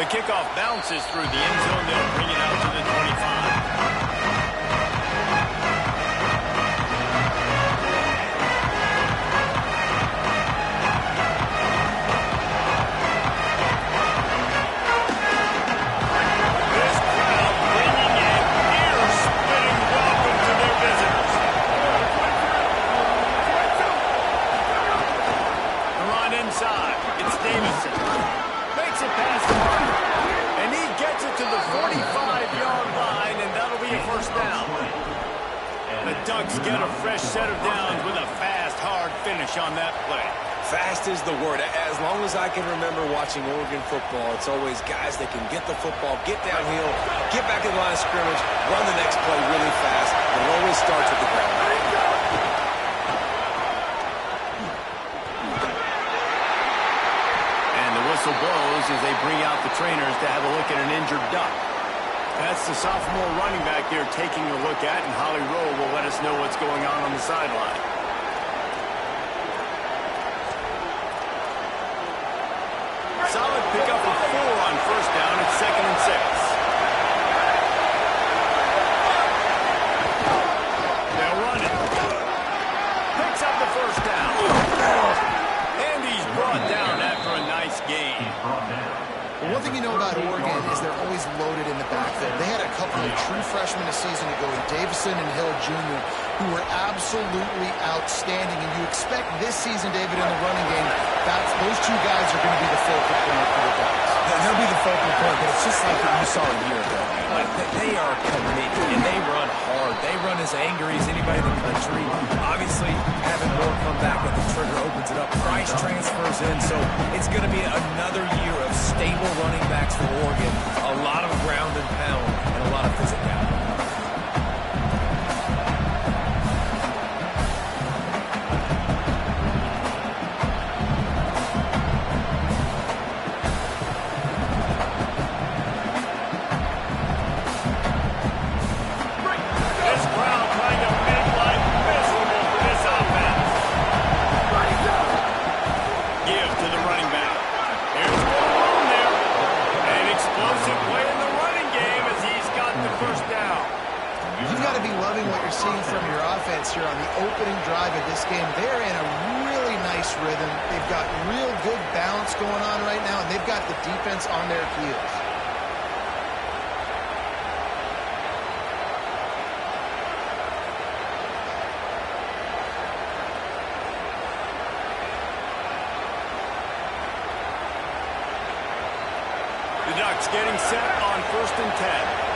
kickoff bounces through the end zone. They'll bring it out to the 25. Ducks get a fresh set of downs with a fast, hard finish on that play. Fast is the word. As long as I can remember watching Oregon football, it's always guys that can get the football, get downhill, get back in the line of scrimmage, run the next play really fast, but it always starts with the ground. And the whistle blows as they bring out the trainers to have a look at an injured Duck. That's the sophomore running back here taking a look at, and Holly Rowe will let us know what's going on the sideline. Solid pickup of 4 on first down. It's 2nd and 6. They'll run it. Picks up the first down. And he's brought down after a nice gain. Well, one thing you know about Oregon is they're always loaded in the backfield. They had a couple of true freshmen a season ago in Davison and Hill Jr. who were absolutely outstanding. And you expect this season, David, in the running game, those two guys are going to be the focal point for the Ducks. They'll be the focal point, but it's just like what you saw a year ago. Like, they are committed, and they run hard. They run as angry as anybody in the country. Obviously, having Moore come back with the trigger opens it up. Price transfers in, so it's going to be another year of stable running backs for Oregon. A lot of ground and pound, and a lot of physicality. Here on the opening drive of this game. They're in a really nice rhythm. They've got real good balance going on right now, and they've got the defense on their heels. The Ducks getting set on 1st and 10.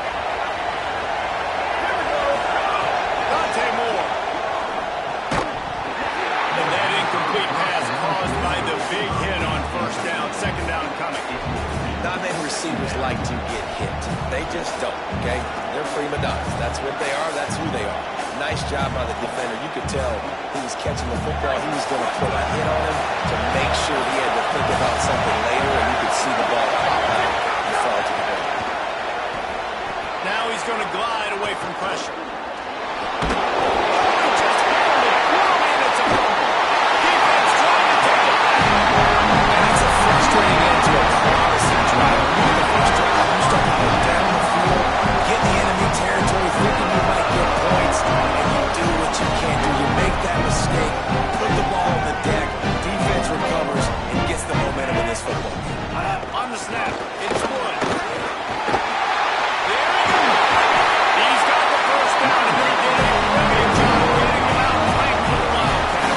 Big hit on first down, 2nd down coming. Not many receivers like to get hit. They just don't, okay? They're prima donnas. That's what they are. That's who they are. Nice job by the defender. You could tell he was catching the football. He was going to put a hit on him to make sure he had to think about something later, and you could see the ball pop out and fall to the ground. Now he's going to glide away from pressure. On the snap, it's Wood. There he is. He's got the first down, and they did a brilliant job getting him out playing for the Wildcat.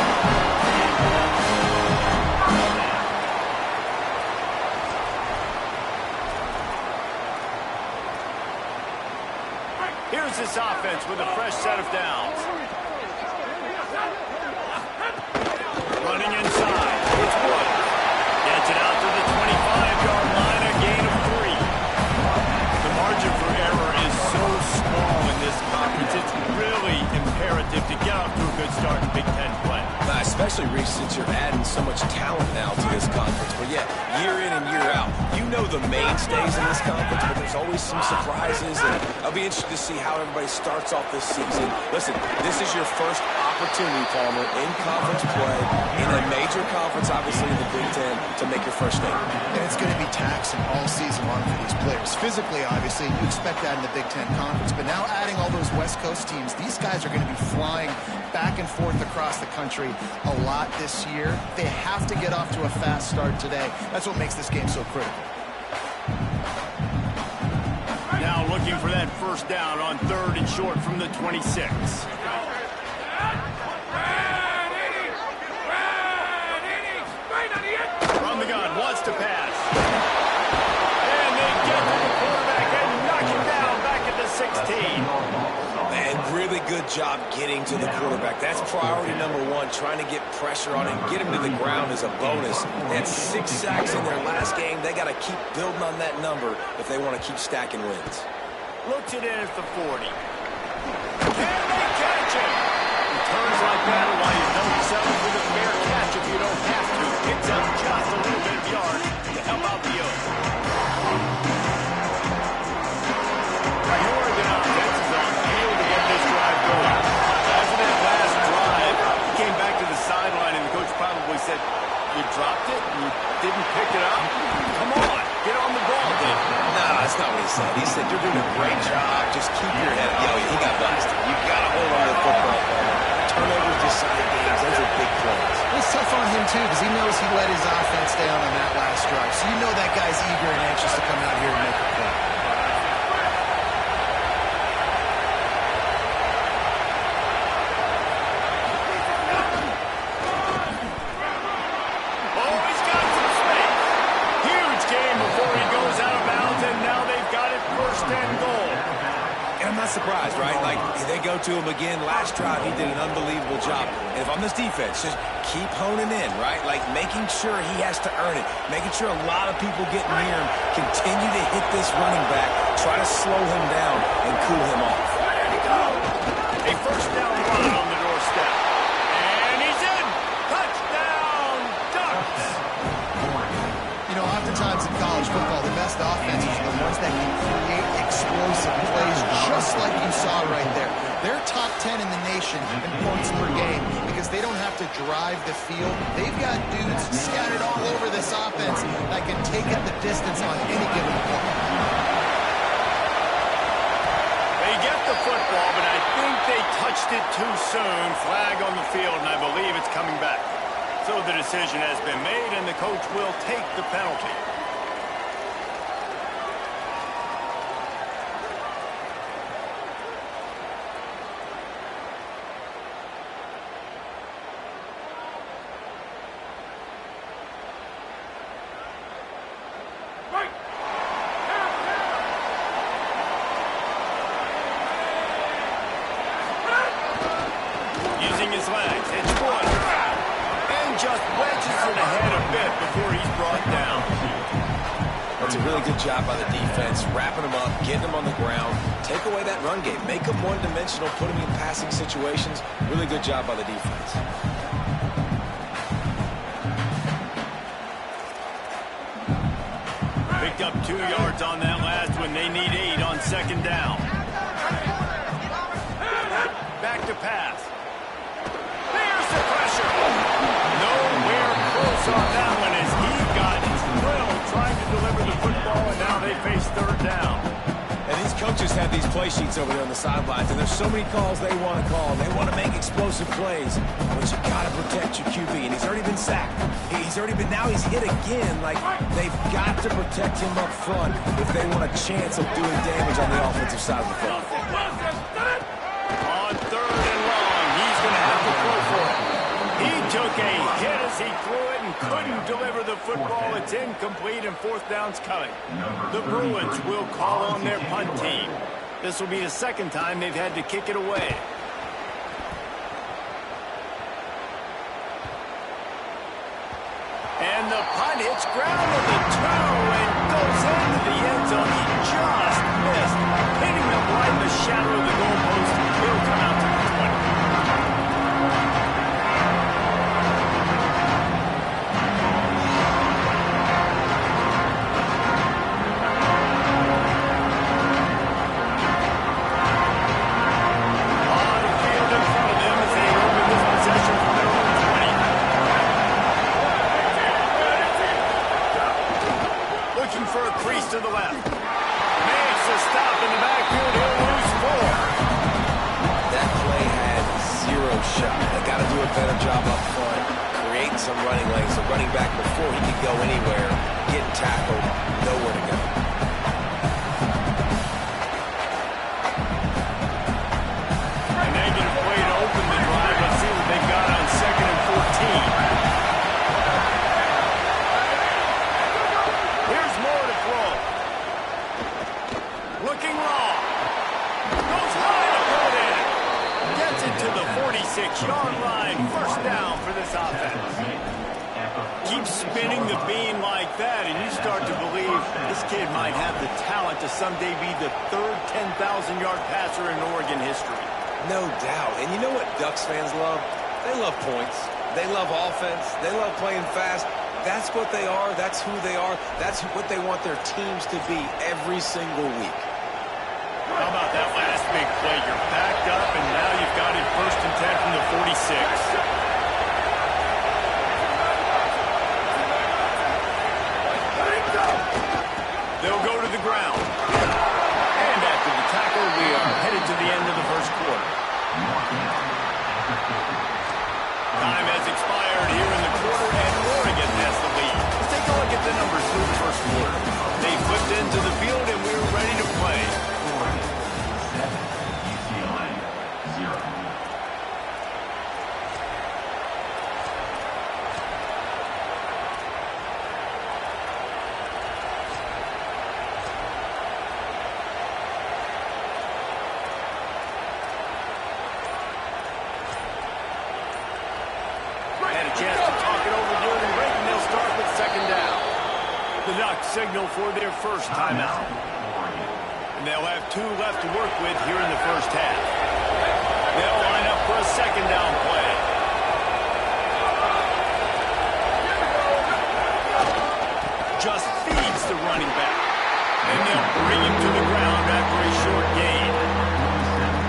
Here's this offense with a fresh set of downs. Running inside, it's Wood. Gets it out to the 25-yard line, a gain of 3. The margin for error is so small in this conference. It's really imperative to get off to a good start in Big Ten play. Especially especially, Reese, since you're adding so much talent now to this conference. But yeah, year in and year out, you know the mainstays in this conference, but there's always some surprises, and I'll be interested to see how everybody starts off this season. Listen, this is your first opportunity, Palmer, in conference play, in a major conference, obviously in the Big Ten, to make your first name. And it's going to be taxing all season long for these players. Physically, obviously, you expect that in the Big Ten Conference, but now adding all those West Coast teams, these guys are going to be flying back and forth across the country a lot this year. They have to get off to a fast start today. That's what makes this game so critical. Now looking for that first down on 3rd and short from the 26. From the gun, wants to pass. And they get to the quarterback and knock him down back at the 16. And really good job getting to the quarterback. That's priority number one, trying to get pressure on him. Get him to the ground is a bonus. They had 6 sacks in their last game. They got to keep building on that number if they want to keep stacking wins. Looks it in at the 40. Can they catch him? He turns like that while you don't settle for the fair catch if you don't have to. Picks up just a little bit of yard to help out the Oaks. The Oregon offense is on field to get this drive going. After that last drive, he came back to the sideline and the coach probably said, "You dropped it and you didn't pick it up? Come on, get on the ball, then." No, that's not what he said. He said, "You're doing a great job. Just keep your head up." Yo, he got blasted. You got to hold on to the football. Turnovers decide games. Those are big plays. It's tough on him, too, because he knows he let his offense down on that last drive. So you know that guy's eager and anxious to come out here and make a play. Oh, he's got some space. Huge game before he goes out of bounds, and now they've got it 1st and goal. And I'm not surprised, right? Like, they go to him again. Last drive, he did an unbelievable job. And if I'm this defense, just keep honing in, right? Like, making sure he has to earn it. Making sure a lot of people get near him. Continue to hit this running back. Try to slow him down and cool him off. A 1st down run on the doorstep. And he's in. Touchdown, Ducks. You know, oftentimes in college football, the best offenses are the ones that can create explosive plays, just like you saw right there. They're top 10 in the nation in points per game because they don't have to drive the field. They've got dudes scattered all over this offense that can take it the distance on any given play. They get the football, but I think they touched it too soon. Flag on the field, and I believe it's coming back. So the decision has been made, and the coach will take the penalty. Using his legs, it's one. And just wedges it ahead a bit before he's brought down. That's a really good job by the defense, wrapping them up, getting them on the ground. Take away that run game. Make them one-dimensional, put them in passing situations. Really good job by the defense. Picked up 2 yards on that last one. They need 8 on 2nd down. Back to pass. There's the pressure. Nowhere close on that one as he got drilled trying to deliver the football, and now they face 3rd down. And these coaches have these play sheets over there on the sidelines, and there's so many calls they want to call. They want to make explosive plays, but you got to protect your QB, and he's already been sacked. Now he's hit again. Like, they've got to protect him up front if they want a chance of doing damage on the offensive side of the football. On 3rd and long, he's going to have to throw for it. He took a hit as he threw it and couldn't deliver the football. It's incomplete, and 4th down's coming. The Bruins will call on their punt team. This will be the 2nd time they've had to kick it away. And the punt hits ground at the 2 and goes into the end zone. He just missed, hitting them right in the shadow of the goalpost. It'll come out to the 20. close shot. They got to do a better job up front, creating some running lanes. The running back before he could go anywhere, getting tackled, nowhere to go. A negative play to open the drive. Let's see what they got on 2nd and 14. Here's more to throw. Looking long. Goes high to put it in. Gets it to the 46-yard line. First down for this offense. Keep spinning the beam like that, and you start to believe this kid might have the talent to someday be the third 10,000-yard passer in Oregon history. No doubt. And you know what Ducks fans love? They love points. They love offense. They love playing fast. That's what they are. That's who they are. That's what they want their teams to be every single week. How about that last big play? You're backed up, and now you've got it 1st and 10 from the 46. They'll go to the ground. And after the tackle, we are headed to the end of the first quarter. Time has expired here in the quarter, and Oregon has the lead. Let's take a look at the numbers through the first quarter. They flipped into the field, and we're ready to play. Oregon 7, UCLA 0. Chance to talk it over during the break, and they'll start with 2nd down. The Ducks signal for their first timeout. And they'll have 2 left to work with here in the first half. They'll line up for a 2nd down play. Just feeds the running back. And they'll bring him to the ground after a short gain.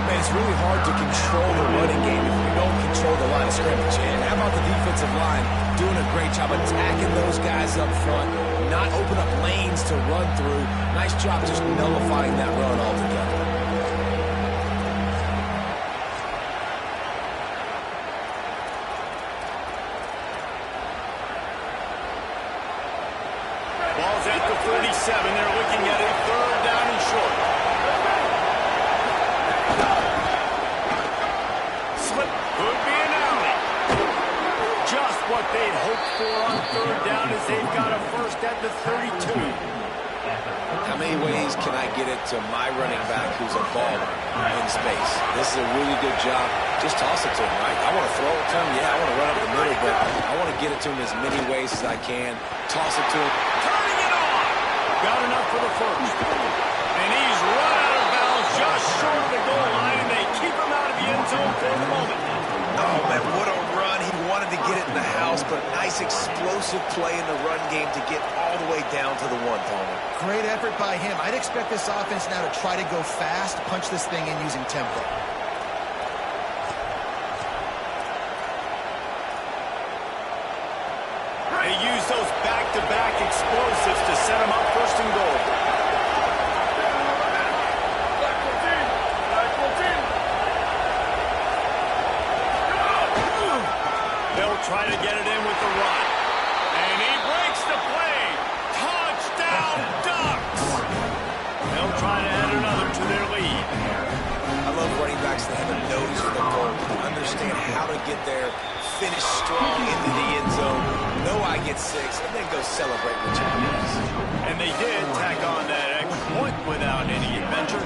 Man, it's really hard to control the running game if you don't control the line of scrimmage. And how about the defensive line doing a great job attacking those guys up front, not open up lanes to run through. Nice job just nullifying that run altogether. Ball's at the 47. They're looking at a 3rd down and short. Slip could be an alley. Just what they'd hoped for on 3rd down as they've got a first at the 32. How many ways can I get it to my running back who's a baller in space? This is a really good job. Just toss it to him, right? I want to throw it to him. Yeah, I want to run up the middle, but I want to get it to him as many ways as I can. Toss it to him. Turning it on. Got enough for the first. And he's run out of bounds just short of the goal line, and they keep him out of the end zone for the moment. Oh, man, what a run. He wanted to get it in the house, but a nice explosive play in the run game to get all the way down to the 1, Palmer. Great effort by him. I'd expect this offense now to try to go fast, punch this thing in using tempo. They use those back-to-back explosives to set them up 1st and goal. They'll try to get it in with the run. And he breaks the play. Touchdown, Ducks! They'll try to add another to their lead. I love running backs that have a nose for the ball, understand how to get there, finish strong into the end zone, know I get 6, and then go celebrate with champions. And they did tack on that extra point without any adventure.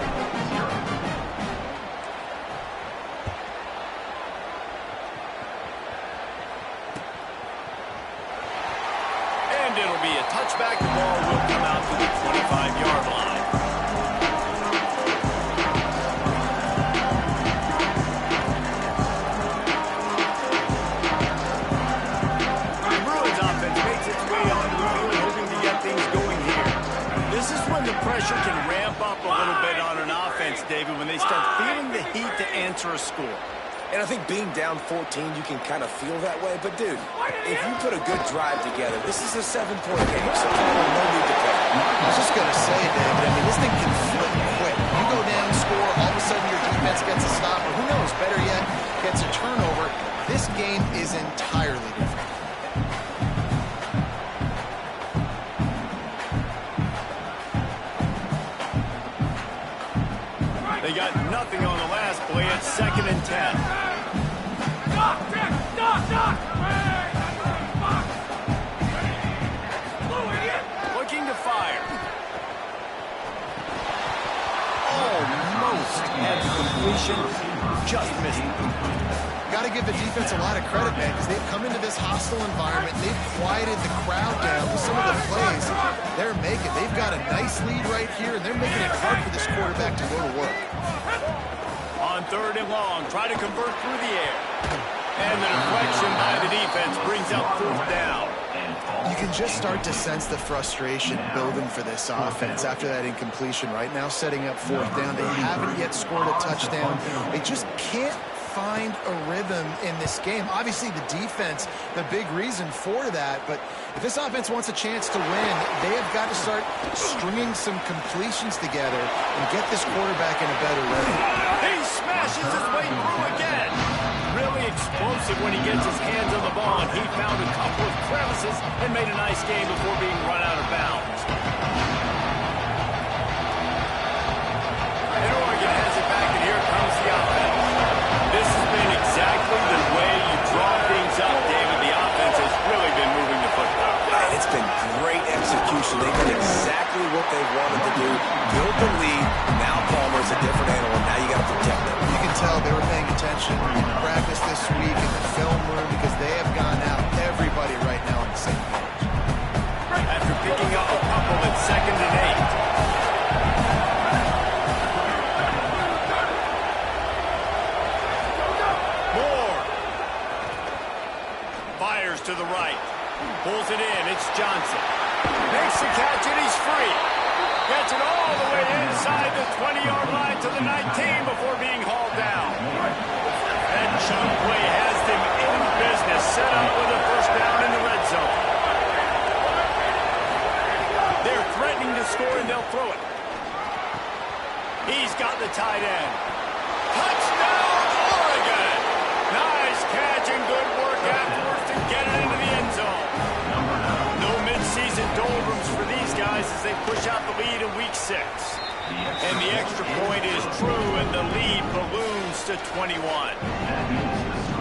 And it'll be a touchback. The ball will come out to the 25-yard line. The Bruins offense makes its way on the field, hoping to get things going here. This is when the pressure can ramp up a little bit on an offense, David, when they start feeling the heat to answer a score. And I think being down 14, you can kind of feel that way. But, dude, if you put a good drive together, this is a 7-point game, so no need to play. I was just going to say, David, I mean, this thing can flip quick. You go down, score, all of a sudden your defense gets a stop, or who knows, better yet, gets a turnover, this game is entirely different. They got nothing on the last play. It's 2nd and 10. Looking to fire. Almost had the completion. Just missed it. Got to give the defense a lot of credit, man, because they've come into this hostile environment. They've quieted the crowd down with some of the plays they're making. They've got a nice lead right here, and they're making it hard for this quarterback to go to work. On 3rd and long, try to convert through the air. And the deflection by the defense brings up 4th down. You can just start to sense the frustration building for this offense after that incompletion. Right now, setting up 4th down. They haven't yet scored a touchdown. They just can't find a rhythm in this game. Obviously, the defense, the big reason for that, but if this offense wants a chance to win, they have got to start stringing some completions together and get this quarterback in a better rhythm. He smashes his way through again. Really explosive when he gets his hands on the ball, and he found a couple of crevices and made a nice game before being run out of bounds. And Oregon has it back, and here comes the offense. This has been exactly the way you draw things up, David. The offense has really been moving the football. And it's been great execution. They've done exactly what they wanted to do. Build the lead. Now Palmer's a different animal. Now you got to protect them. You can tell they were paying attention in practice this week in the film room because they have gone out, everybody right now on the same page. After picking up a couple at 2nd and 8. To the right. Pulls it in. It's Johnson. Makes the catch, and he's free. Gets it all the way inside the 20-yard line to the 19 before being hauled down. That chunk play has them in business. Set up with a 1st down in the red zone. They're threatening to score, and they'll throw it. He's got the tight end. Touchdown, Oregon! Nice catch and good work afterwards to get it into the end zone. No midseason doldrums for these guys as they push out the lead in week 6. And the extra point is true, and the lead balloons to 21.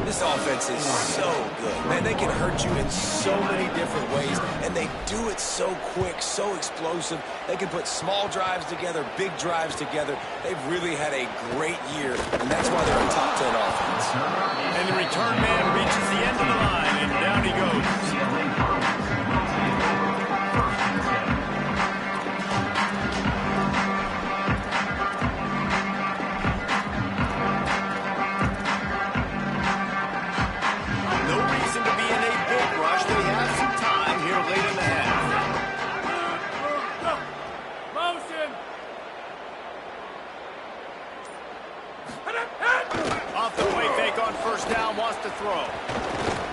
This offense is so good. Man, they can hurt you in so many different ways, and they do it so quick, so explosive. They can put small drives together, big drives together. They've really had a great year, and that's why they're a top 10 offense. And the return man reaches the end of the line, and down he goes. Off the play fake on 1st down, wants to throw.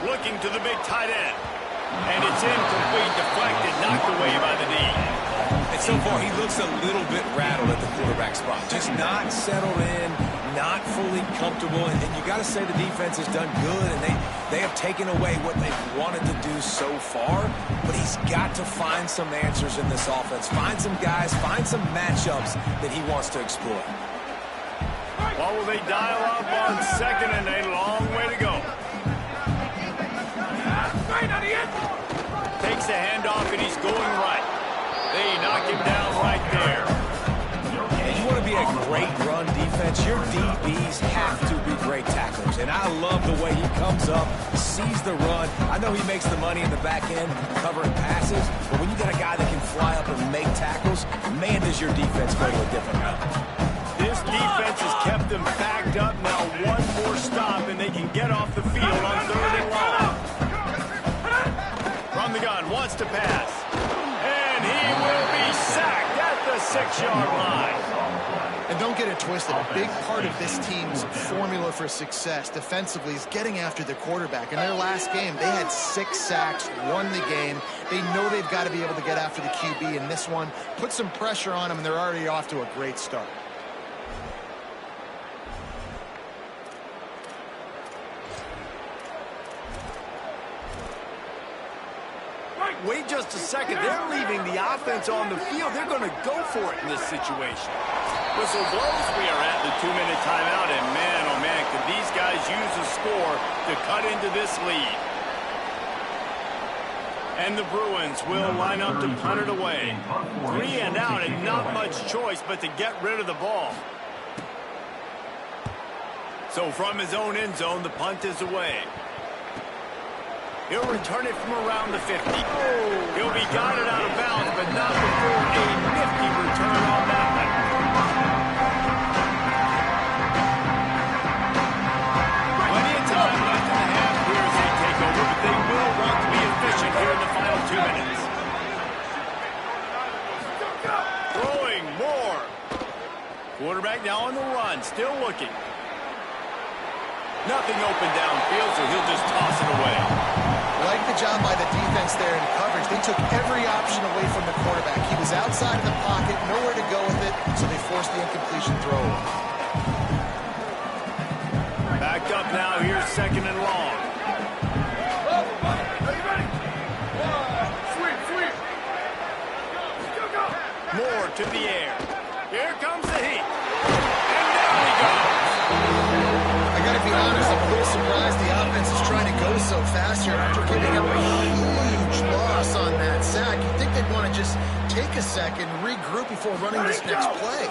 Looking to the big tight end. And it's incomplete, deflected, knocked away by the knee. And so far, he looks a little bit rattled at the quarterback spot. Just not settled in, not fully comfortable. And you got to say the defense has done good, and they have taken away what they've wanted to do so far. But he's got to find some answers in this offense. Find some guys, find some matchups that he wants to exploit. What will they dial up on 2nd and 8? Long way to go. Takes the handoff, and he's going right. They knock him down right there. And you want to be a great run defense, your DBs have to be great tacklers. And I love the way he comes up, sees the run. I know he makes the money in the back end covering passes, but when you got a guy that can fly up and make tackles, man, does your defense go to a different level. This defense has kept them backed up. Now one more stop, and they can get off the field on 3rd and long. From the gun, wants to pass. And he will be sacked at the 6-yard line. And don't get it twisted. A big part of this team's formula for success defensively is getting after the quarterback. In their last game, they had 6 sacks, won the game. They know they've got to be able to get after the QB, and this one put some pressure on them, and they're already off to a great start. wait just a second. They're leaving the offense on the field. They're going to go for it in this situation. Whistle blows. We are at the 2-minute timeout, and man, oh man, could these guys use a score to cut into this lead. And the Bruins will line up to punt it away. 3 and out, and not much choice but to get rid of the ball. So from his own end zone, the punt is away. He'll return it from around the 50. He'll be guided out of bounds, but not before a nifty return on that one. Plenty of time left in the half here as they take over, but they will want to be efficient here in the final 2 minutes. Throwing more. Quarterback now on the run, still looking. Nothing open downfield, so he'll just toss it away. Like the job by the defense there in coverage. They took every option away from the quarterback. He was outside of the pocket, nowhere to go with it, so they forced the incompletion throw. Back up now. Here's 2nd and long. Moore to the air. Here comes the heat. And down he goes. I got to be honest, I'm a little surprised the offense is trying to go so fast here after giving up a huge loss on that sack. You'd think they'd want to just take a second, regroup before running this next play.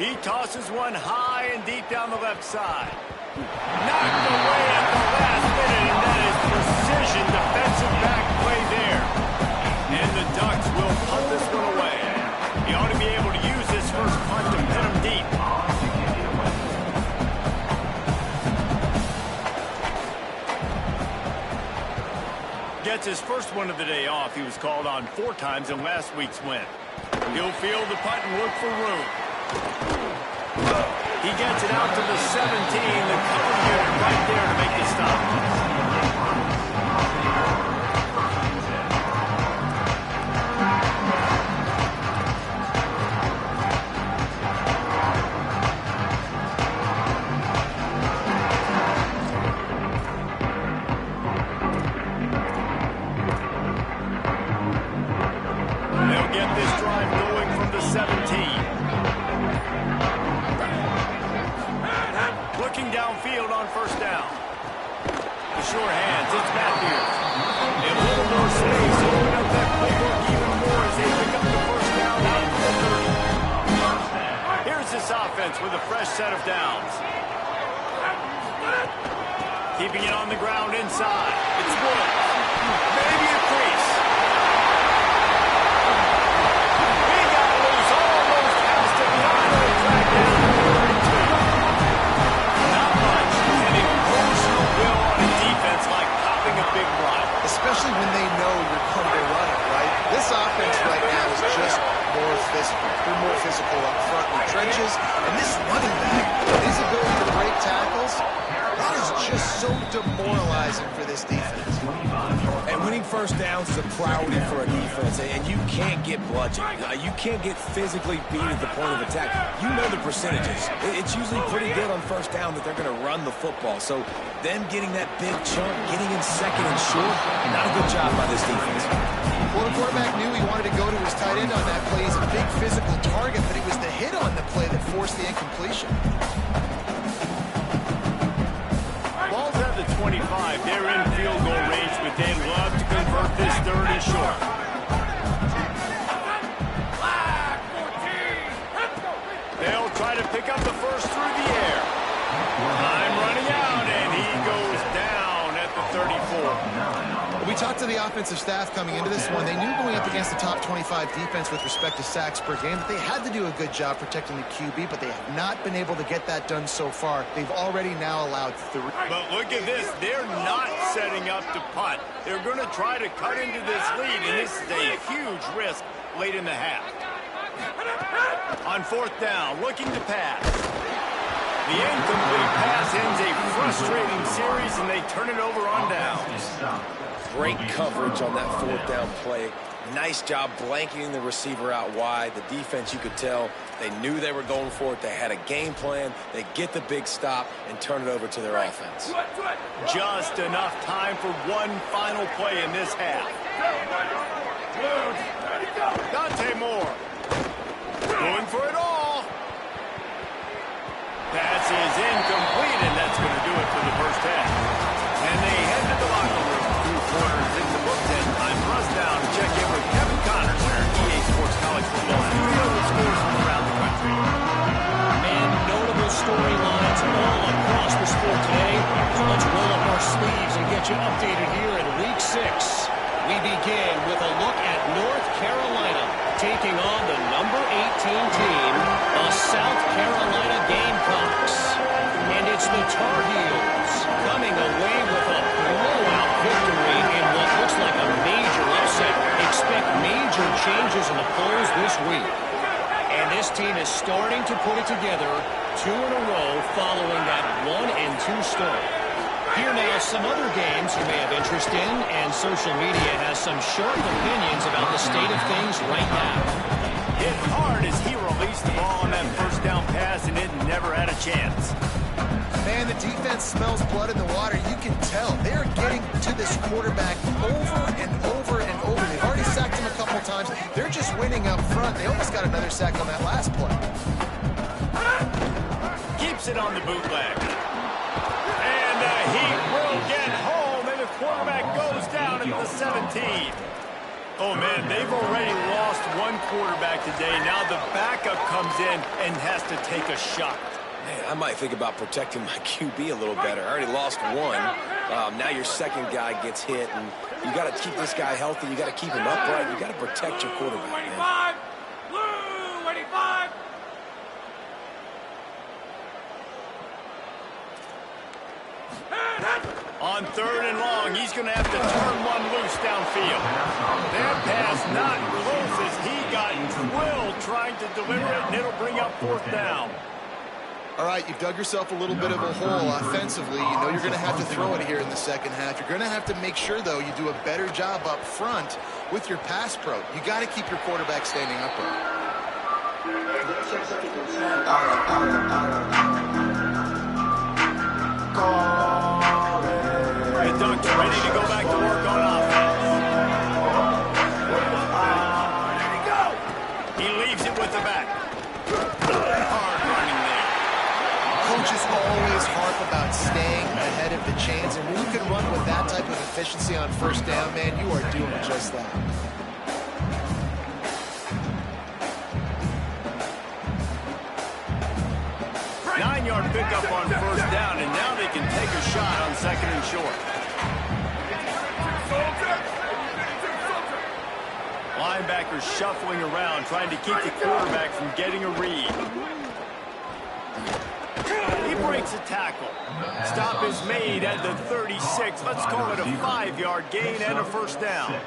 He tosses one high and deep down the left side. Knocked away at the last minute, and that is precision defensive back play there. And the Ducks will punt this one away. He ought to be able to use this first punt to pin him deep. Gets his first one of the day off. He was called on 4 times in last week's win. He'll field the punt and look for room. He gets it out to the 17. The cover unit right there to make the stop. They'll get this drive going from the 17. Looking downfield on 1st down. The sure hands, it's Matthews. A little more space, open up that playbook even more as they pick up the 1st down out of the 30. Here's this offense with a fresh set of downs. Keeping it on the ground inside. It's Woods. Maybe a crease. He got loose almost past the line of the track down to 32. Not much. An emotional will on a defense like popping a big run. Especially when they know you're going to run it, right? This offense right now is just more physical. They're more physical up front in the trenches. And this running back, his ability to break tackles, that is just so demoralizing for this defense. And winning 1st downs is a priority for a defense, and you can't get bludgeoned. You can't get physically beat at the point of attack. You know the percentages. It's usually pretty good on 1st down that they're going to run the football. So then getting that big chunk, getting in 2nd and short, not a good job by this defense. Well, the quarterback knew he wanted to go to his tight end on that play. He's a big physical target, but it was the hit on the play that forced the incompletion. Ball's at the 25. They're in field goal range, but they'd love to convert this 3rd and short. They'll try to pick up the 1st through the air. Time running out, and he goes down at the 34. We talked to the offensive staff coming into this one. They knew going up against the top 25 defense with respect to sacks per game that they had to do a good job protecting the QB, but they have not been able to get that done so far. They've already now allowed 3. But look at this. They're not setting up to punt. They're going to try to cut into this lead, and this is a huge risk late in the half. On 4th down, looking to pass. The incomplete pass ends a frustrating series, and they turn it over on down. Great coverage on that 4th down play. Nice job blanketing the receiver out wide. The defense, you could tell, they knew they were going for it. They had a game plan. They get the big stop and turn it over to their offense. Just enough time for one final play in this half. Dante Moore going for it all. Pass is incomplete, and that's going to do it for the first half. And they head to the locker room. 2 quarters in the books, and time for us now to check in with Kevin Connors in our EA Sports College Football studio with scores from around the country. Man, notable storylines all across the sport today. So let's roll up our sleeves and get you updated here in Week 6. We begin with a look at North Carolina taking on the number 18 team, the South Carolina Gamecocks. And it's the Tar Heels coming away with a blowout victory in what looks like a major upset. Expect major changes in the polls this week. And this team is starting to put it together 2 in a row following that 1-2 start. Here now, some other games you may have interest in, and social media has some sharp opinions about the state of things right now. Hit hard as he released the ball on that first down pass, and it never had a chance. Man, the defense smells blood in the water. You can tell. They're getting to this quarterback over and over and over. They've already sacked him a couple times. They're just winning up front. They almost got another sack on that last play. Keeps it on the bootleg. And he will get home, and the quarterback goes down at the 17. Oh, man, they've already lost one quarterback today. Now the backup comes in and has to take a shot. Man, I might think about protecting my QB a little better. I already lost one. Now your second guy gets hit, and you got to keep this guy healthy. You got to keep him upright. You got to protect your quarterback, man. Blue 85. On 3rd and long, he's going to have to turn one loose downfield. That pass not close as he got drilled trying to deliver it, and it'll bring up 4th down. All right, you've dug yourself a little bit of a hole offensively. You know you're going to have to throw it here in the second half. You're going to have to make sure, though, you do a better job up front with your pass pro. You got to keep your quarterback standing upright. The Ducks ready to go back to work on offense. He leaves it with the back. Hard running there. Coaches always harp about staying ahead of the chains, and when you can run with that type of efficiency on 1st down, man, you are doing just that. Nine-yard pickup on 1st down, and now they can take a shot on 2nd and short. Linebackers shuffling around, trying to keep the quarterback from getting a read. He breaks a tackle. Stop is made at the 36. Let's call it a 5-yard gain and a 1st down.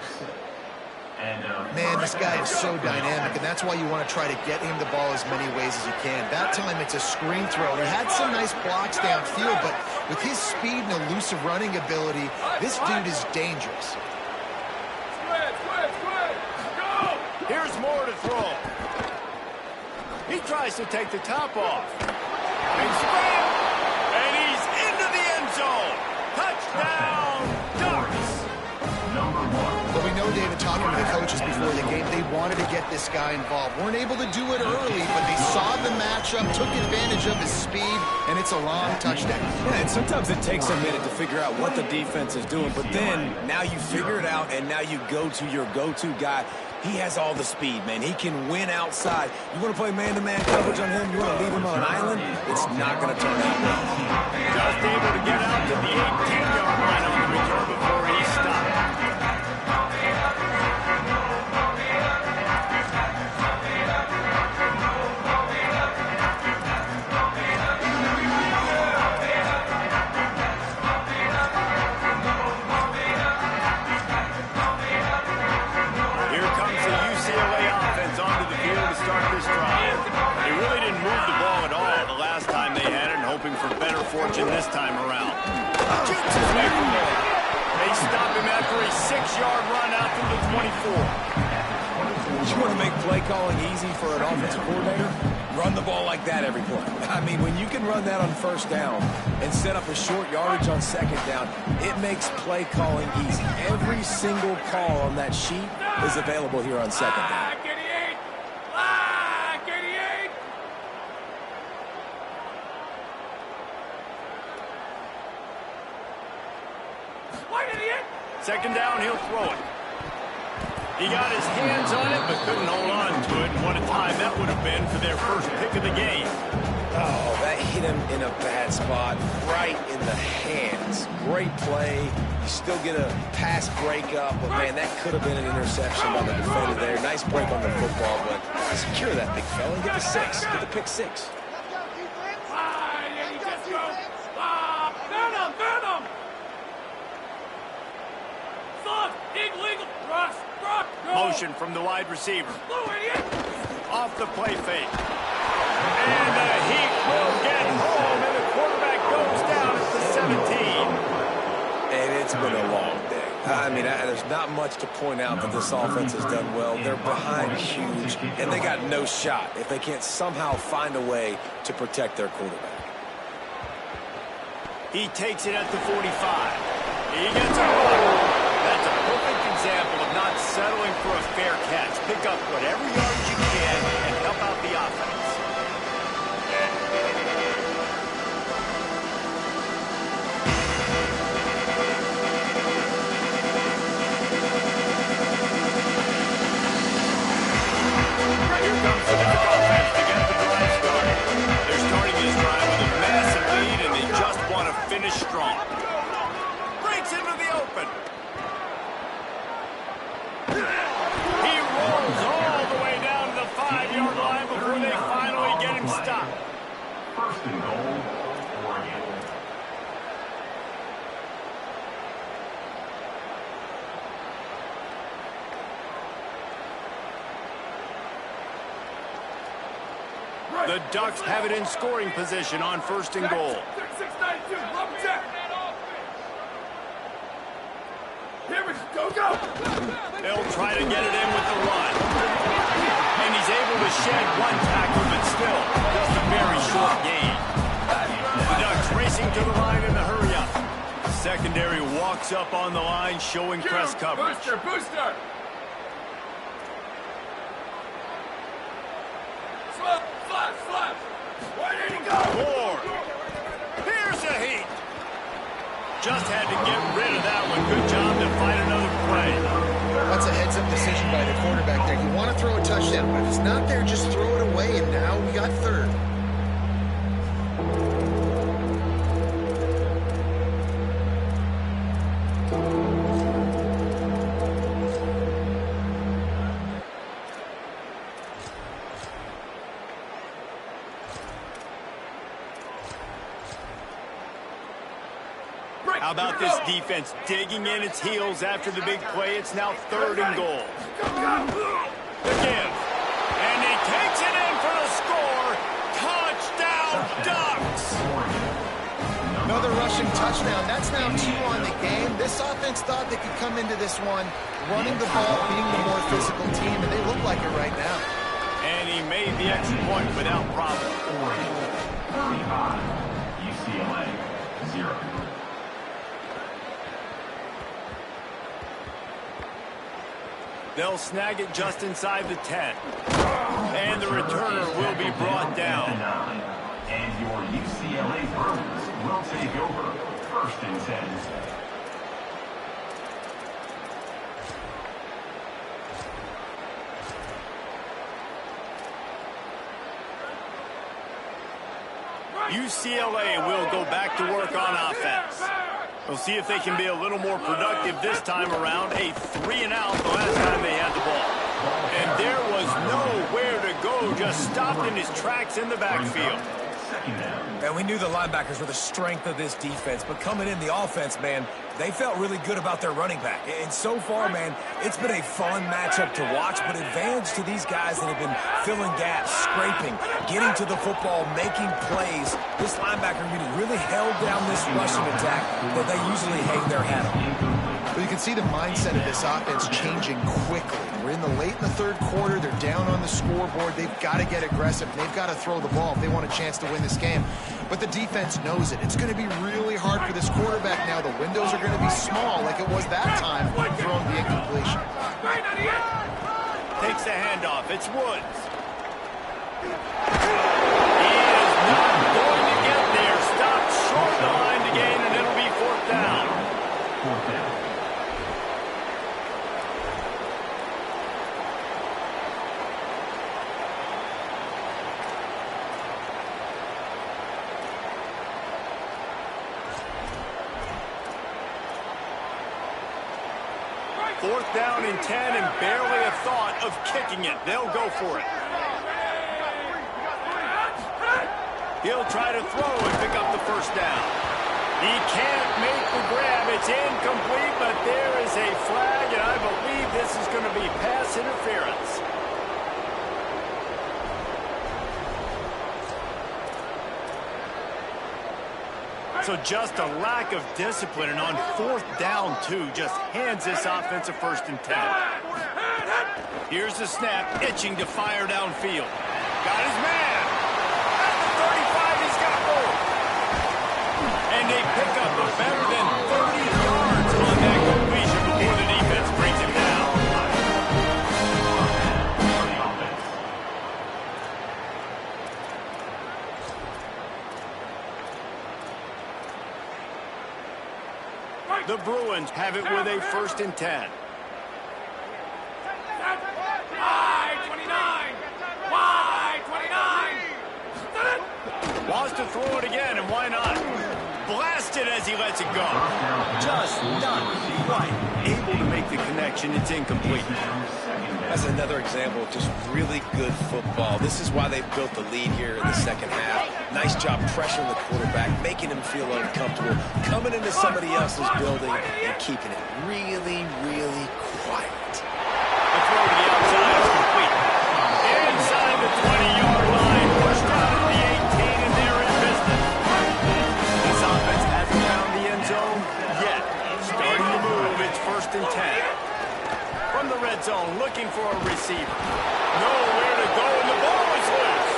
Man, this guy is so dynamic, and that's why you want to try to get him the ball as many ways as you can. That time, it's a screen throw. He had some nice blocks downfield, but with his speed and elusive running ability, this dude is dangerous. Here's Moore to throw. He tries to take the top off. Big spin, and he's into the end zone. Touchdown, Ducks. But we know, David, talking to the coaches before the game, they wanted to get this guy involved. Weren't able to do it early, but they saw the matchup, took advantage of his speed, and it's a long touchdown. Yeah, and sometimes it takes a minute to figure out what the defense is doing, but then now you figure it out, and now you go to your go-to guy. He has all the speed, man. He can win outside. You want to play man-to-man coverage on him? You want to leave him on an island? It's not going to turn out well. Just able to get out to the 18-yard line on the return before he stopped. Here comes the UCLA offense onto the field to start this drive. They really didn't move the ball at all the last time they had it, and hoping for better fortune this time around. Jukes his way from there. They stop him after a 6-yard run out to the 24. You want to make play calling easy for an offensive coordinator? Run the ball like that every play. I mean, when you can run that on first down and set up a short yardage on second down, it makes play calling easy. Every single call on that sheet is available here on second down. Second down, he'll throw it. He got his hands on it, but couldn't hold on to it. What a time that would have been for their first pick of the game. Oh, that hit him in a bad spot, right in the hands. Great play. You still get a pass breakup, but, man, that could have been an interception by the defender there. Nice break on the football, but secure that big fella and get the six. Get the pick six. Motion from the wide receiver. Off the play fake. And the Heat will get home, and the quarterback goes down at the 17. And it's been a long day. I mean, there's not much to point out that this offense has done well. They're behind huge, and they got no shot if they can't somehow find a way to protect their quarterback. He takes it at the 45. He gets a run. That's a perfect example of not settling for a fair catch. Pick up whatever yards you can and help out the offense. Here comes the Duck offense to get the drive started. They're starting this drive with a massive lead, and they just want to finish strong. Breaks into the open. He rolls all the way down to the 5-yard line before they finally get him stopped. First and goal, Oregon. The Ducks have it in scoring position on first and goal. They'll try to get it in with the run. And he's able to shed one tackle, but still just a very short gain. The Ducks racing to the line in the hurry-up. Secondary walks up on the line, showing press coverage. Booster! Slap! Where did he go? Ward. Here's a Heat. Just had to get rid of that one. Good job to find another play. That's a heads-up decision by the quarterback there. You want to throw a touchdown, but if it's not there, just throw it away, and now we got third. How about this defense digging in its heels after the big play? It's now third and goal. The give. And he takes it in for the score. Touchdown, Ducks! Another rushing touchdown. That's now 2 on the game. This offense thought they could come into this one running the ball, being the more physical team, and they look like it right now. And he made the extra point without problem. Oregon, 35. UCLA, 0. They'll snag it just inside the 10. And the returner will be brought down. And your UCLA Bruins will take over first and 10. UCLA will go back to work on offense. We'll see if they can be a little more productive this time around. A 3-and-out the last time they had the ball. And there was nowhere to go, just stopped in his tracks in the backfield. And we knew the linebackers were the strength of this defense, but coming in the offense, man, they felt really good about their running back. And so far, man, it's been a fun matchup to watch, but advantage to these guys that have been filling gaps, scraping, getting to the football, making plays. This linebacker unit really held down this rushing attack that they usually hang their hat on. But you can see the mindset of this offense changing quickly. We're in the third quarter. They're down on the scoreboard. They've got to get aggressive. They've got to throw the ball if they want a chance to win this game. But the defense knows it. It's going to be really hard for this quarterback now. The windows are going to be small like it was that time throwing the incompletion. Takes the handoff. It's Woods. He is not going to get there. Stopped short the line to gain, and it'll be fourth down. Fourth down. Fourth down and 10, and barely a thought of kicking it. They'll go for it. He'll try to throw and pick up the first down. He can't make the grab. It's incomplete, but there is a flag, and I believe this is going to be pass interference. So just a lack of discipline, and on fourth down, too, just hands this offense a first and 10. Here's the snap, itching to fire downfield. Got his man. At the 35, he's got more. And they pick up a better than 30 yards on that completion before the defense brings him down. The Bruins have it with a first and 10. Wants to throw it again, and why not? Blasted as he lets it go. Just not quite able to make the connection. It's incomplete. That's another example of just really good football. This is why they built the lead here in the second half. Nice job pressuring the quarterback, making him feel uncomfortable, coming into somebody else's building and keeping it really, really quiet. The throw to the outside is complete. Inside the 20-yard line, pushed out at the 18, and they're in business. This offense hasn't found the end zone yet. Starting to move, it's first and 10. From the red zone, looking for a receiver. Nowhere to go, and the ball is loose.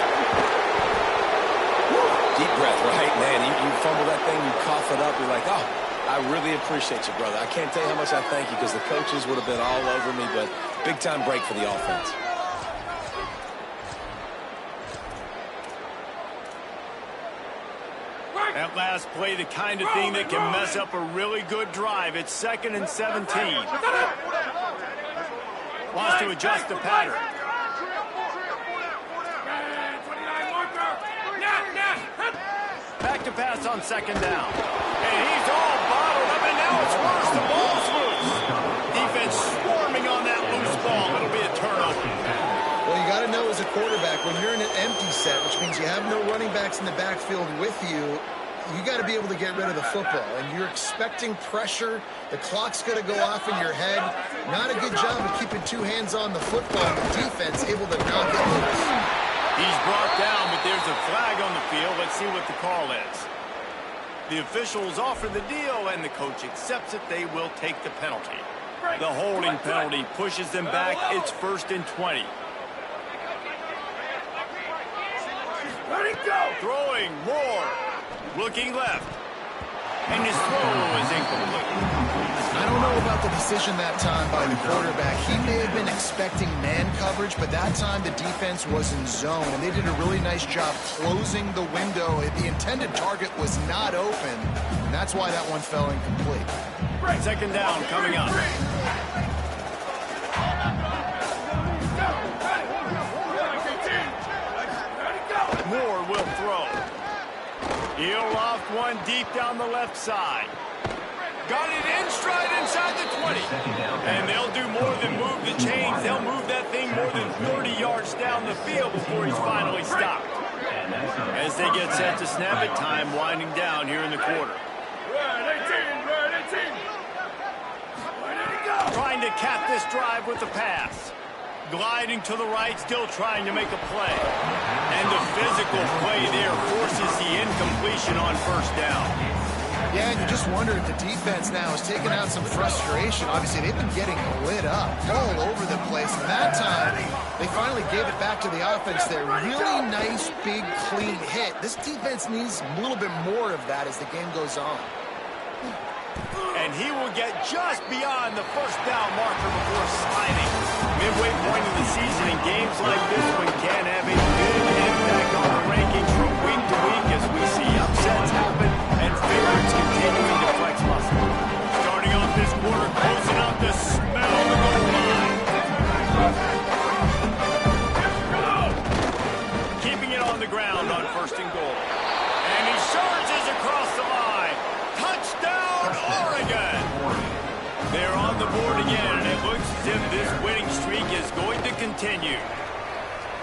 Deep breath, right, man? You fumble that thing, you cough it up, you're like, oh, I really appreciate you, brother. I can't tell you how much I thank you because the coaches would have been all over me, but big-time break for the offense. That last play, the kind of thing that can mess up a really good drive. It's second and 17. Wants to adjust the pattern. Back to pass on second down. And he's all bottled up, and now it's worse. The ball's loose. Defense swarming on that loose ball. It'll be a turnover. Well, you got to know as a quarterback, when you're in an empty set, which means you have no running backs in the backfield with you, you got to be able to get rid of the football. And you're expecting pressure. The clock's going to go off in your head. Not a good job of keeping two hands on the football. The defense able to knock it loose. He's brought down, but there's a flag on the field. Let's see what the call is. The officials offer the deal, and the coach accepts it. They will take the penalty. The holding penalty pushes them back. It's first and 20. Let it go! Throwing more. Looking left. And his throw is incomplete. I don't know about the decision that time by the quarterback. He may have been expecting man coverage, but that time the defense was in zone, and they did a really nice job closing the window. The intended target was not open, and that's why that one fell incomplete. Second down coming up. Moore will throw. He'll loft one deep down the left side. Got it in stride inside the 20. And they'll do more than move the chains. They'll move that thing more than 30 yards down the field before he's finally stopped. As they get set to snap it, time winding down here in the quarter. Trying to cap this drive with the pass. Gliding to the right, still trying to make a play. And the physical play there forces the incompletion on first down. Yeah, and you just wonder if the defense now has taken out some frustration. Obviously, they've been getting lit up all over the place. And that time, they finally gave it back to the offense there. Really nice, big, clean hit. This defense needs a little bit more of that as the game goes on. And he will get just beyond the first down marker before sliding. Midway point of the season in games like this one can have a big impact on the rankings from week to week as we see upsets happen and favorites continuing to flex muscle. Starting off this quarter, closing out the smell of the goal line. Keeping it on the ground on 1st and goal. And he charges across the line. Touchdown, Oregon! They're on the board again, and it looks as if this winning streak is going to continue.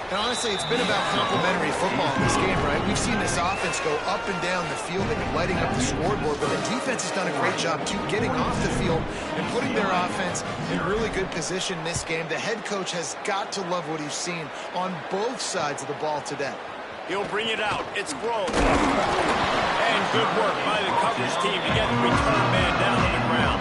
And honestly, it's been about complementary football in this game, right? We've seen this offense go up and down the field. They've been lighting up the scoreboard, but the defense has done a great job, too, getting off the field and putting their offense in really good position in this game. The head coach has got to love what he's seen on both sides of the ball today. He'll bring it out. It's Grove. And good work by the coverage team to get the return man down on the ground.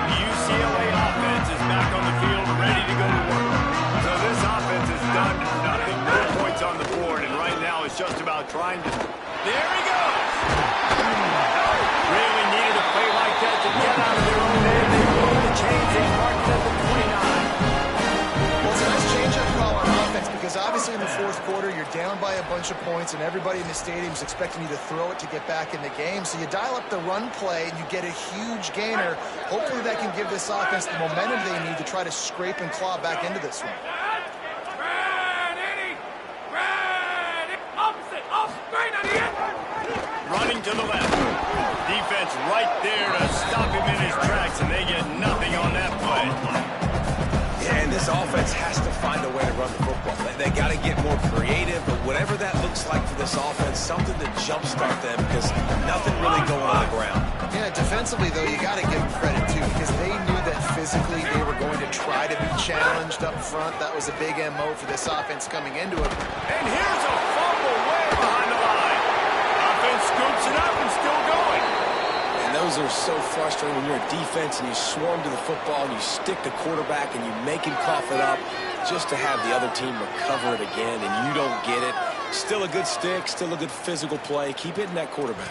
The UCLA offense is back on the field, ready to go to work. So this offense has done nothing. No points on the board, and right now it's just about trying to... There he goes! Really needed a play like that to get out of their own end. They made the change. They marked at the 29. Well, it's a nice change-up call on offense because obviously in the fourth quarter, you're down by a bunch of points and everybody in the stadium is expecting you to throw it to get back in the game. So you dial up the run play and you get a huge gainer. Hopefully that can give this offense the momentum they need to try to scrape and claw back into this one. Running to the left. Defense right there to stop him in his tracks, and they get nothing on that play. Yeah, and this offense has to find a way to run the football. They got to get more creative, but whatever that looks like for this offense, something to jumpstart them because nothing really going on the ground. Yeah, defensively, though, you got to give them credit, too, because they knew that physically they were going to try to be challenged up front. That was a big MO for this offense coming into it. And here's a fumble way behind the line. Offense scoops it up and still going. And those are so frustrating when you're a defense and you swarm to the football and you stick the quarterback and you make him cough it up just to have the other team recover it again and you don't get it. Still a good stick, still a good physical play. Keep hitting that quarterback.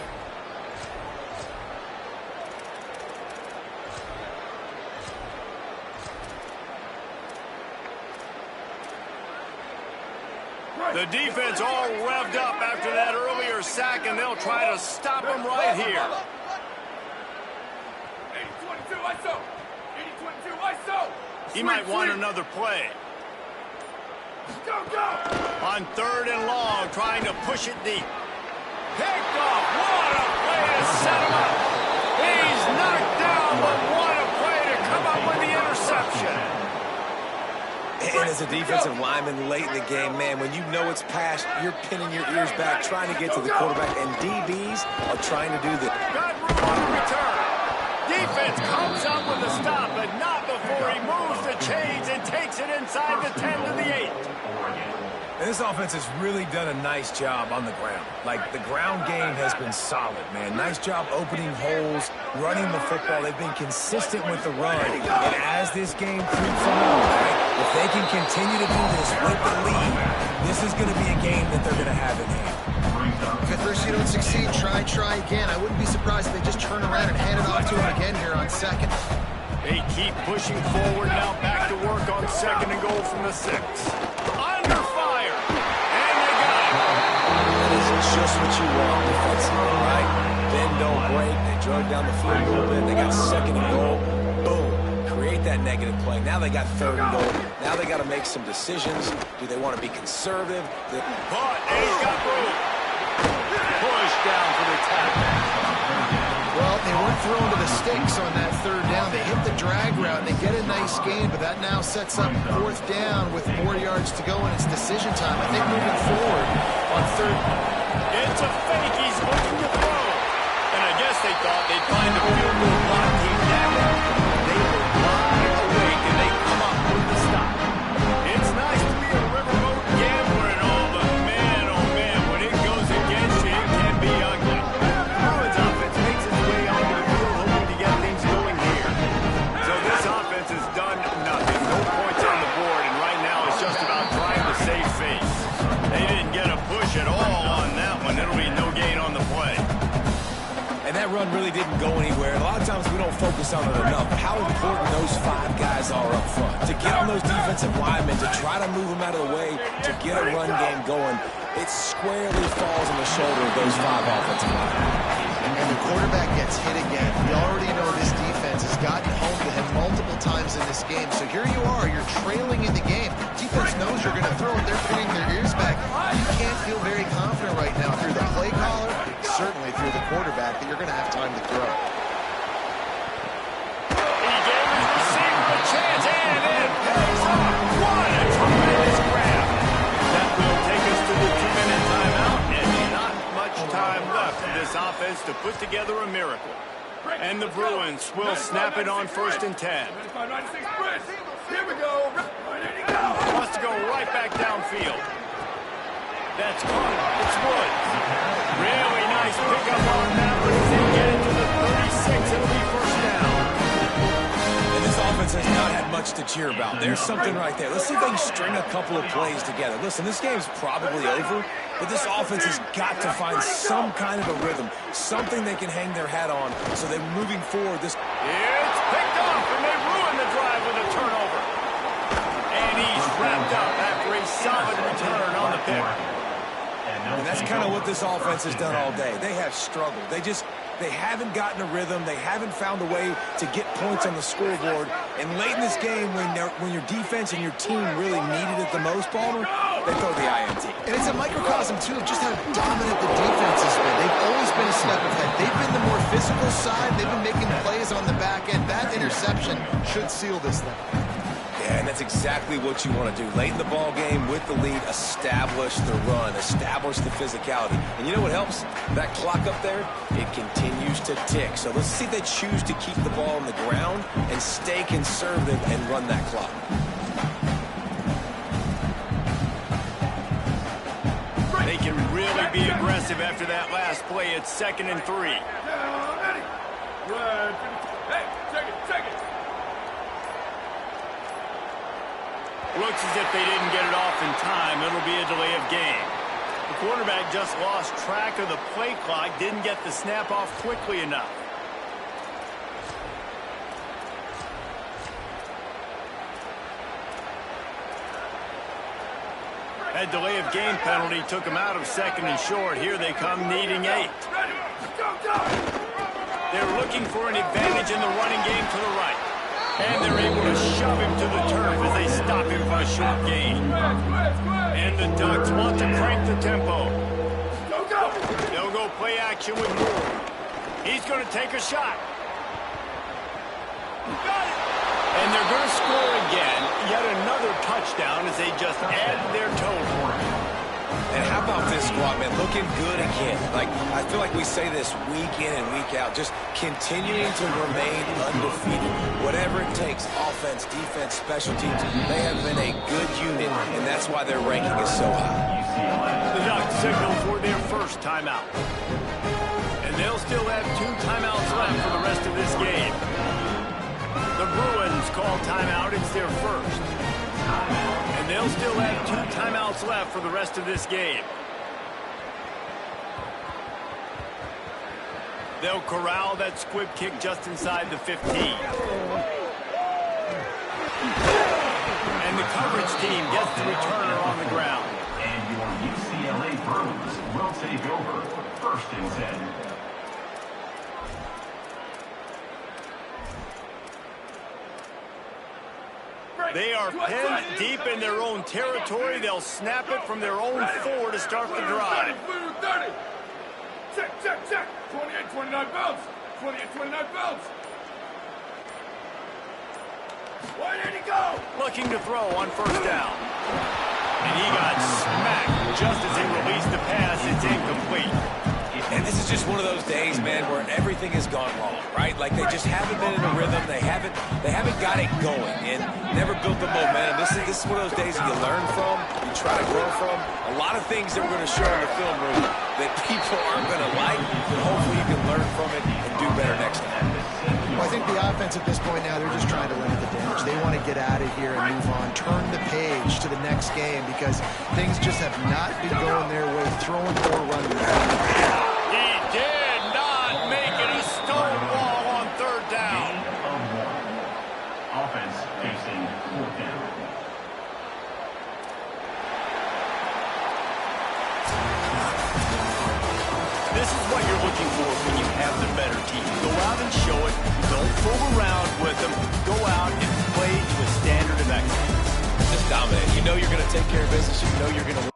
The defense all revved up after that earlier sack, and they'll try to stop him right here. 80-22 ISO. 80-22 ISO. He might want another play. Go, go. On 3rd and long, trying to push it deep. Picked off. What a play to set him up. He's knocked down, but what a play to come up with the interception. And as a defensive lineman late in the game, man, when you know it's past, you're pinning your ears back, trying to get to the quarterback, and DBs are trying to do this. Got room on the return. Defense comes up with a stop, but not before he moves the chains and takes it inside the 10 to the 8. And this offense has really done a nice job on the ground. Like, the ground game has been solid, man. Nice job opening holes, running the football. They've been consistent with the run. And as this game creeps along, right, if they can continue to do this with the lead, this is going to be a game that they're going to have in hand. If at first you don't succeed, try again. I wouldn't be surprised if they just turn around and hand it off to him again here on 2nd. They keep pushing forward now, back to work on 2nd and goal from the 6. Under fire, and they got it. That is just what you want defensively, right? Bend, don't break. They drug down the field a little bit. They got 2nd and goal. Boom. Create that negative play. Now they got 3rd and goal. Now they got to make some decisions. Do they want to be conservative? But he's got room. Push down for the tackle. Well, they weren't thrown to the sticks on that 3rd down. They hit the drag route, and they get a nice gain, but that now sets up 4th down with more yards to go, and it's decision time. I think moving forward on 3rd. It's a fake. He's looking to throw. And I guess they thought they'd find a field goal block team down. They were wide awake, and they come up with the stop. It's not really didn't go anywhere. A lot of times we don't focus on it enough. How important those 5 guys are up front. To get on those defensive linemen, to try to move them out of the way, to get a run game going, it squarely falls on the shoulder of those 5 offensive linemen. And the quarterback gets hit again. We already know this defense has gotten home to him multiple times in this game. So here you are, you're trailing in the game. Defense knows you're going to throw it. They're pinning their ears back. You can't feel very confident right now through the play caller, certainly through the quarterback, that you're going to have time to throw. He gave his receiver a chance, and it pays off. What a tremendous grab. That will take us to the 2-minute timeout, and not much time left for this offense to put together a miracle. And the Bruins will snap it on 1st and 10. Here we go. Wants to go right back downfield. That's caught. It's Woods. Really nice pickup on that one. As they get it to the 36, it'll be 1st down. And this offense has not had much to cheer about. There's something right there. Let's see if they can string a couple of plays together. Listen, this game's probably over, but this offense has got to find some kind of a rhythm, something they can hang their hat on, so they're moving forward. It's picked off, and they ruin the drive with a turnover. And he's wrapped up after a solid return on the pick. And that's kind of what this offense has done all day. They have struggled. They haven't gotten a rhythm. They haven't found a way to get points on the scoreboard. And late in this game, when your defense and your team really needed it the most, Palmer, they throw the INT. And it's a microcosm, too, of just how dominant the defense has been. They've always been a step ahead. They've been the more physical side. They've been making plays on the back end. That interception should seal this thing. Yeah, and that's exactly what you want to do. Late in the ball game with the lead, establish the run, establish the physicality. And you know what helps? That clock up there, it continues to tick. So let's see if they choose to keep the ball on the ground and stay conservative and run that clock. They can really be aggressive after that last play. It's 2nd and 3. Looks as if they didn't get it off in time. It'll be a delay of game. The quarterback just lost track of the play clock, didn't get the snap off quickly enough. That delay of game penalty took him out of 2nd and short. Here they come, needing 8. They're looking for an advantage in the running game to the right. And they're able to shove him to the turf as they stop him for a short gain. And the Ducks want to crank the tempo. They'll go play action with Moore. He's going to take a shot. And they're going to score again. Yet another touchdown as they just add their total. And how about this squad, man? Looking good again. I feel like we say this week in and week out, just continuing to remain undefeated. Whatever it takes, offense, defense, special teams, they have been a good unit, and that's why their ranking is so high. The Ducks signal for their 1st timeout. And they'll still have 2 timeouts left for the rest of this game. The Bruins call timeout. It's their 1st. And they'll still have 2 timeouts left for the rest of this game. They'll corral that squib kick just inside the 15. And the coverage team gets the returner on the ground. And your UCLA Bruins will take over 1st and 10. They are pinned deep in their own territory. They'll snap it from their own 4 to start the drive. 30. Check. 28, 29 bounce. 28, 29 bounce. Where did he go? Looking to throw on 1st down. And he got smacked just as he released the pass. It's incomplete. And this is just one of those days, man, where everything has gone wrong, right? Like they just haven't been in a rhythm. They haven't got it going and never built the momentum. This is one of those days that you learn from, you try to grow from. A lot of things that we're going to show in the film room that people aren't going to like, but hopefully you can learn from it and do better next time. Well, I think the offense at this point now, they're just trying to limit the damage. They want to get out of here and move on, turn the page to the next game because things just have not been going their way, throwing or running. He did not make it. He stole looking for when you have the better team. Go out and show it. Don't fool around with them. Go out and play to a standard of excellence. Just dominate. You know you're going to take care of business. You know you're going to win.